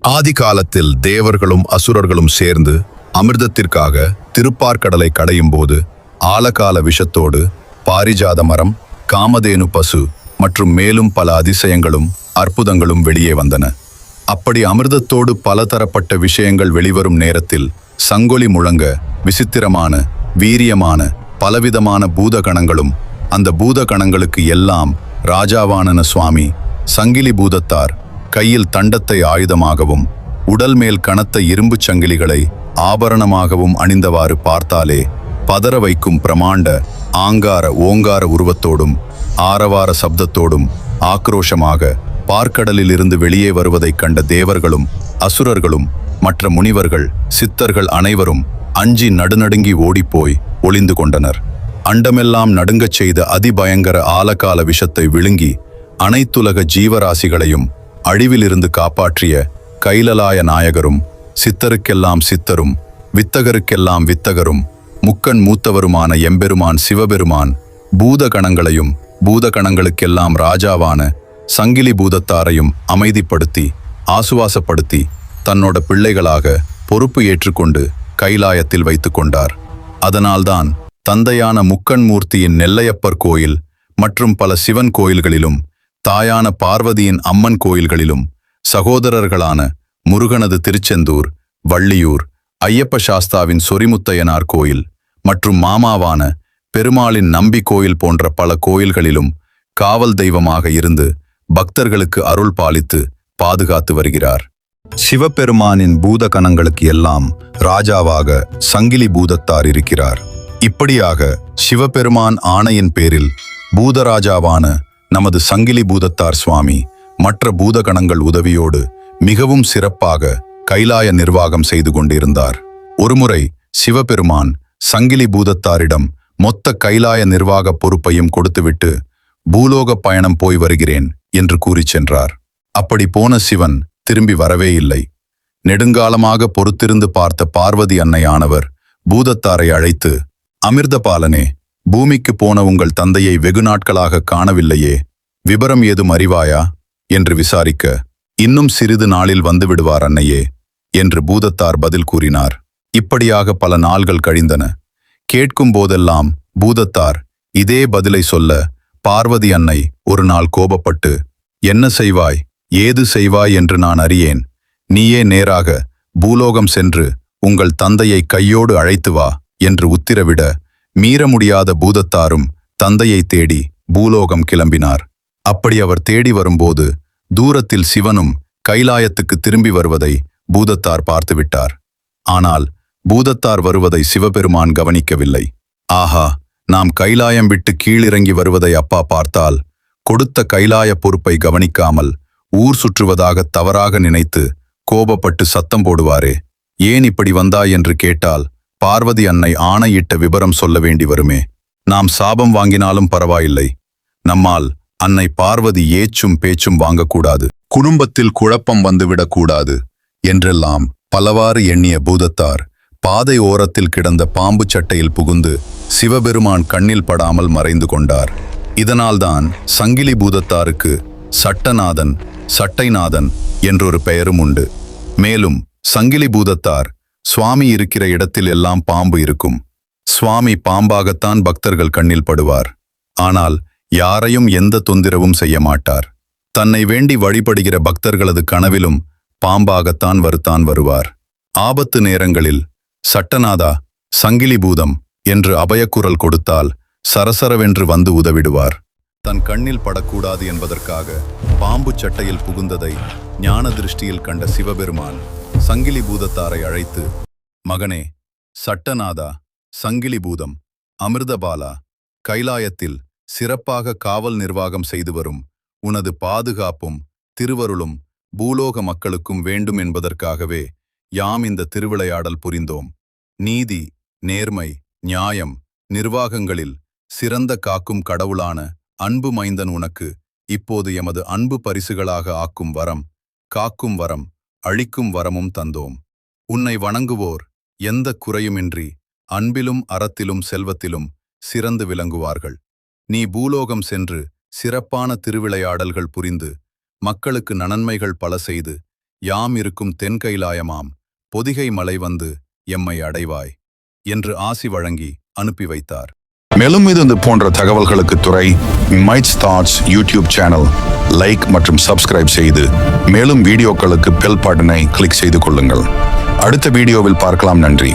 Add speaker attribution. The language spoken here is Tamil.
Speaker 1: ஆதி காலத்தில் தேவர்களும் அசுரர்களும் சேர்ந்து அமிர்தத்திற்காக திருப்பார்கடலை கடையும் போது ஆலகால விஷத்தோடு பாரிஜாத மரம், காமதேனு பசு மற்றும் மேலும் பல அதிசயங்களும் அற்புதங்களும் வெளியே வந்தன. அப்படி அமிர்தத்தோடு பலதரப்பட்ட விஷயங்கள் வெளிவரும் நேரத்தில் சங்கொலி முழங்க விசித்திரமான, வீரியமான, பலவிதமான பூதகணங்களும் அந்த பூதகணங்களுக்கு எல்லாம் ராஜாவானன சுவாமி சங்கிலி பூதத்தார் கையில் தண்டத்தை ஆயுதமாகவும் உடல் மேல் கனத்த இரும்புச் சங்கிலிகளை ஆபரணமாகவும் அணிந்தவாறு பார்த்தாலே பதற வைக்கும் பிரமாண்ட ஆங்கார ஓங்கார உருவத்தோடும் ஆரவார சப்தத்தோடும் ஆக்ரோஷமாக பார்க்கடலில் இருந்து வெளியே வருவதைக் கண்ட தேவர்களும் அசுரர்களும் மற்ற முனிவர்கள் சித்தர்கள் அனைவரும் அஞ்சி நடுநடுங்கி ஓடிப்போய் ஒளிந்து கொண்டனர். அண்டமெல்லாம் நடுங்கச் செய்த அதிபயங்கர ஆலகால விஷத்தை விழுங்கி அனைத்துலக ஜீவராசிகளையும் அழிவிலிருந்து காப்பாற்றிய கைலலாய நாயகரும் சித்தருக்கெல்லாம் சித்தரும் வித்தகருக்கெல்லாம் வித்தகரும் முக்கண் மூத்தவருமான எம்பெருமான் சிவபெருமான் பூதகணங்களையும் பூதகணங்களுக்கெல்லாம் ராஜாவான சங்கிலி பூதத்தாரையும் அமைதிப்படுத்தி ஆசுவாசப்படுத்தி தன்னோட பிள்ளைகளாக பொறுப்பு ஏற்றுக்கொண்டு கைலாயத்தில் வைத்து கொண்டார். அதனால்தான் தந்தையான முக்கண் மூர்த்தியின் நெல்லையப்பர் கோயில் மற்றும் பல சிவன் கோயில்களிலும் தாயான பார்வதியின் அம்மன் கோயில்களிலும் சகோதரர்களான முருகனது திருச்செந்தூர், வள்ளியூர், ஐயப்ப சாஸ்தாவின் சொரிமுத்தையனார் கோயில் மற்றும் மாமாவான பெருமாளின் நம்பி கோயில் போன்ற பல கோயில்களிலும் காவல் தெய்வமாக இருந்து பக்தர்களுக்கு அருள் பாலித்து பாதுகாத்து வருகிறார். சிவபெருமானின் பூதகணங்களுக்கு எல்லாம் ராஜாவாக சங்கிலி பூதத்தார் இருக்கிறார். இப்படியாக சிவபெருமான் ஆணையின் பேரில் பூதராஜாவான நமது சங்கிலி பூதத்தார் சுவாமி மற்ற பூதகணங்கள் உதவியோடு மிகவும் சிறப்பாக கைலாய நிர்வாகம் செய்து கொண்டிருந்தார். ஒருமுறை சிவபெருமான் சங்கிலி பூதத்தாரிடம் மொத்த கைலாய நிர்வாக பொறுப்பையும் கொடுத்துவிட்டு பூலோக பயணம் போய் வருகிறேன் என்று கூறிச் சென்றார். அப்படி போன சிவன் திரும்பி வரவே இல்லை. நெடுங்காலமாக பொறுத்திருந்து பார்த்த பார்வதி அன்னையானவர் பூதத்தாரை அழைத்து, அமிர்தபாலனே, பூமிக்கு போன உங்கள் தந்தையை வெகு நாட்களாக காணவில்லையே, விபரம் ஏதும் அறிவாயா என்று விசாரிக்க, இன்னும் சிறிது நாளில் வந்து விடுவார் அன்னையே என்று பூதத்தார் பதில் கூறினார். இப்படியாக பல நாள்கள் கழிந்தன. கேட்கும் போதெல்லாம் பூதத்தார் இதே பதிலை சொல்ல பார்வதி அன்னை ஒரு நாள் கோபப்பட்டு, என்ன செய்வாய், ஏது செய்வாய் என்று நான் அறியேன். நீயே நேராக பூலோகம் சென்று உங்கள் தந்தையை கையோடு அழைத்து வா என்று உத்திரவிட, மீற முடியாத பூதத்தாரும் தந்தையை தேடி பூலோகம் கிளம்பினார். அப்படி அவர் தேடி வரும்போது தூரத்தில் சிவனும் கைலாயத்துக்கு திரும்பி வருவதை பூதத்தார் பார்த்துவிட்டார். ஆனால் பூதத்தார் வருவதை சிவபெருமான் கவனிக்கவில்லை. ஆஹா, நாம் கைலாயம் விட்டு கீழிறங்கி வருவதை அப்பா பார்த்தால் கொடுத்த கைலாய பொறுப்பை கவனிக்காமல் ஊர் சுற்றுவதாக தவறாக நினைத்து கோபப்பட்டு சத்தம் போடுவாரே, ஏன் இப்படி வந்தாய் என்று கேட்டால் பார்வதி அன்னை ஆணையிட்ட விபரம் சொல்ல வேண்டி வருமே. நாம் சாபம் வாங்கினாலும் பரவாயில்லை, நம்மால் அன்னை பார்வதி ஏச்சும் பேச்சும் வாங்கக்கூடாது, குடும்பத்தில் குழப்பம் வந்துவிடக்கூடாது என்றெல்லாம் பலவாறு எண்ணிய பூதத்தார் பாதை ஓரத்தில் கிடந்த பாம்பு சட்டையில் புகுந்து சிவபெருமான் கண்ணில் படாமல் மறைந்து கொண்டார். இதனால்தான் சங்கிலி பூதத்தாருக்கு சட்டநாதன், சட்டைநாதன் என்றொரு பெயரும் உண்டு. மேலும் சங்கிலி பூதத்தார் சுவாமி இருக்கிற இடத்தில் எல்லாம் பாம்பு இருக்கும். சுவாமி பாம்பாகத்தான் பக்தர்கள் கண்ணில் படுவார். ஆனால் யாரையும் எந்த தொந்திரவும் செய்ய மாட்டார். தன்னை வேண்டி வழிபடுகிற பக்தர்களது கனவிலும் பாம்பாகத்தான் வருவார். ஆபத்து நேரங்களில் சட்டநாதா, சங்கிலி பூதம் என்று அபயக்குரல் கொடுத்தால் சரசரவென்று வந்து உதவிடுவார். தன் கண்ணில் படக்கூடாது என்பதற்காக பாம்பு சட்டையில் புகுந்ததை ஞான திருஷ்டியில் கண்ட சிவபெருமான் சங்கிலி பூதத்தாரை அழைத்து, மகனே, சட்டநாதா, சங்கிலி பூதம், அமிர்தபாலா, கைலாயத்தில் சிறப்பாக காவல் நிர்வாகம் செய்து வரும் உனது பாதுகாப்பும் திருவருளும் பூலோக மக்களுக்கும் வேண்டும் என்பதற்காகவே யாம் இந்த திருவிளையாடல் புரிந்தோம். நீதி, நேர்மை, நியாயம், நிர்வாகங்களில் சிறந்த காக்கும் கடவுளான அன்பு மைந்தன் உனக்கு இப்போது எமது அன்பு பரிசுகளாக ஆக்கும் வரம், காக்கும் வரம், அழிக்கும் வரமும் தந்தோம். உன்னை வணங்குவோர் எந்த குறையுமின்றி அன்பிலும் அறத்திலும் செல்வத்திலும் சிறந்து விளங்குவார்கள். நீ பூலோகம் சென்று சிறப்பான திருவிளையாடல்கள் புரிந்து மக்களுக்கு நன்மைகள் பல செய்து யாம் இருக்கும் தென்கைலாயமாம் பொதிகை மலை வந்து எம்மை அடைவாய் என்று ஆசி வழங்கி அனுப்பி வைத்தார்.
Speaker 2: மேலும் இது போன்ற தகவல்களுக்கு துறை mites thoughts YouTube channel like மற்றும் சப்ஸ்கிரைப் செய்து மேலும் வீடியோக்களுக்கு பெல் பட்டனை கிளிக் செய்து கொள்ளுங்கள். அடுத்த வீடியோவில் பார்க்கலாம். நன்றி.